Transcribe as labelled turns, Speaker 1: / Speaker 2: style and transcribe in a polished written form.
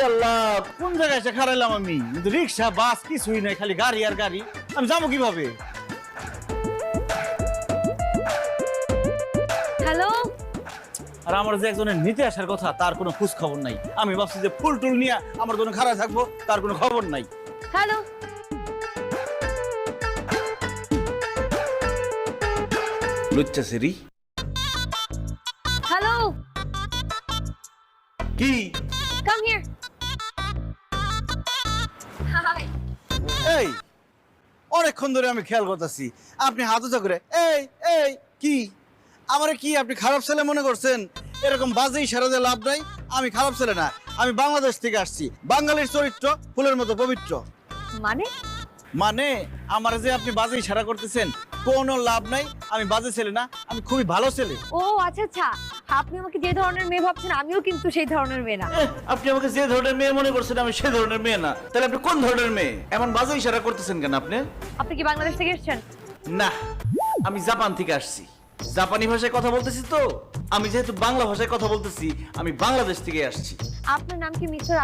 Speaker 1: আল্লাহ, কোন জায়গায় এসে খারাইলাম আমি? কিন্তু রিক্সা বাস কিছুই নাই, খালি গাড়ি আর গাড়ি। আমি যাবো কিভাবে?
Speaker 2: হ্যালো,
Speaker 1: আর আমার যে একজনের নিতে আসার কথা, তার কোনো খোঁজ খবর নাই। আমি ভাবছি যে ফুল টুল নিয়ে আমার জন্য খারাপ থাকবো, তার কোনো খবর নাই।
Speaker 2: হ্যালো।
Speaker 1: লুচ্চা সেরি
Speaker 2: হ্যালো,
Speaker 1: কি?
Speaker 2: Come here. হাই।
Speaker 1: এই অনেকক্ষণ ধরে আমি খেয়াল করতেছি, আপনি হাত উঁচা করে এই এই কি আমারে কি আপনি খারাপ ছেলে মনে করছেন? এরকম বাজে ইশারা দিয়ে লাভ নাই। আমি খারাপ ছেলে না, আমি বাংলাদেশ থেকে আসছি। বাঙালির চরিত্র ফুলের মতো পবিত্র।
Speaker 2: মানে?
Speaker 1: মানে আমার যে আপনি বাজে ইশারা করতেছেন, কোনো লাভ নাই। আমি বাজে ছেলে না, আমি খুবই ভালো ছেলে।
Speaker 2: ও আচ্ছা আচ্ছা, আপনি আমাকে যে ধরনের মেয়ে ভাবছেন আমিও কিন্তু সেই ধরনের মেয়ে না।
Speaker 1: আপনি আমাকে যে ধরনের মেয়ে মনে করছেন, আমি সে ধরনের মেয়ে না। তাহলে আপনি কোন ধরনের মেয়ে? এমন বাজে ইশারা করতেছেন কেন আপনি?
Speaker 2: আপনি কি বাংলাদেশ থেকে এসেছেন?
Speaker 1: না, আমি জাপান থেকে আসছি। জাপানি ভাষায় কথা বলতেছি তো। আমি যেহেতু বাংলা ভাষায় কথা বলতেছি, আমি বাংলাদেশ থেকে আসছি।
Speaker 2: আপনার নাম কি মিস্টার